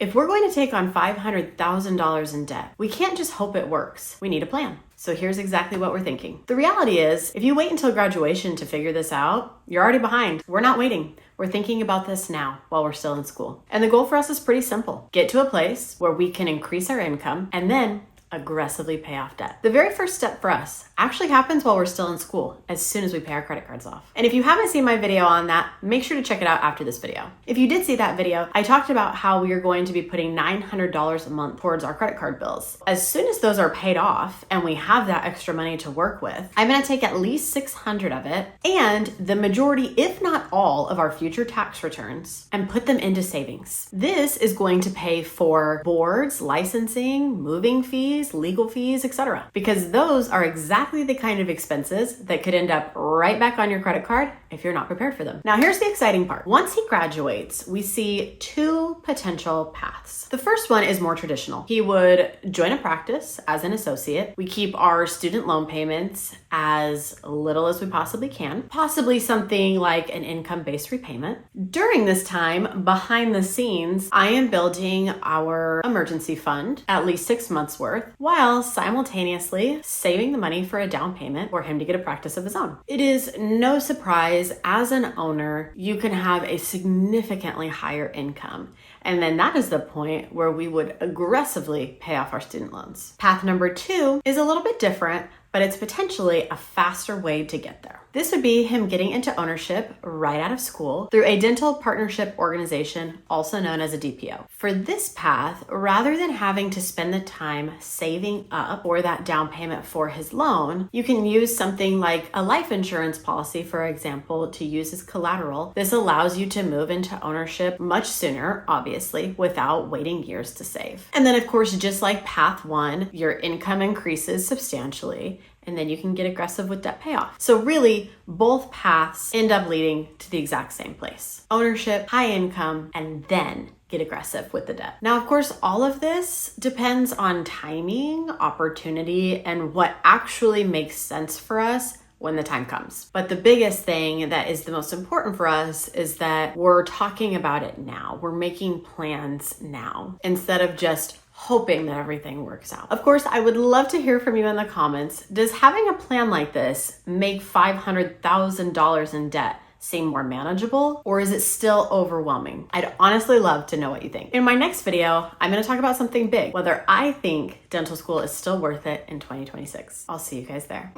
If we're going to take on $500,000 in debt, we can't just hope it works. We need a plan. So here's exactly what we're thinking. The reality is, if you wait until graduation to figure this out, you're already behind. We're not waiting. We're thinking about this now while we're still in school. And the goal for us is pretty simple. Get to a place where we can increase our income and then aggressively pay off debt. The very first step for us actually happens while we're still in school, as soon as we pay our credit cards off. And if you haven't seen my video on that, make sure to check it out after this video. If you did see that video, I talked about how we are going to be putting $900 a month towards our credit card bills. As soon as those are paid off and we have that extra money to work with, I'm gonna take at least $600 of it and the majority, if not all, of our future tax returns and put them into savings. This is going to pay for boards, licensing, moving fees, legal fees, etc. Because those are exactly the kind of expenses that could end up right back on your credit card if you're not prepared for them. Now, here's the exciting part. Once he graduates, we see two potential paths. The first one is more traditional. He would join a practice as an associate. We keep our student loan payments as little as we possibly can, possibly something like an income-based repayment. During this time, behind the scenes, I am building our emergency fund, at least 6 months worth, while simultaneously saving the money for a down payment for him to get a practice of his own. It is no surprise, as an owner, you can have a significantly higher income. And then that is the point where we would aggressively pay off our student loans. Path number 2 is a little bit different, but it's potentially a faster way to get there. This would be him getting into ownership right out of school through a dental partnership organization, also known as a DPO. For this path, rather than having to spend the time saving up for that down payment for his loan, you can use something like a life insurance policy, for example, to use as collateral. This allows you to move into ownership much sooner, obviously, without waiting years to save. And then, of course, just like path 1, your income increases substantially, and then you can get aggressive with debt payoff. So really, both paths end up leading to the exact same place. Ownership, high income, and then get aggressive with the debt. Now, of course, all of this depends on timing, opportunity, and what actually makes sense for us when the time comes. But the biggest thing that is the most important for us is that we're talking about it now. We're making plans now instead of just hoping that everything works out. Of course, I would love to hear from you in the comments. Does having a plan like this make $500,000 in debt seem more manageable, or is it still overwhelming? I'd honestly love to know what you think. In my next video, I'm gonna talk about something big, whether I think dental school is still worth it in 2026. I'll see you guys there.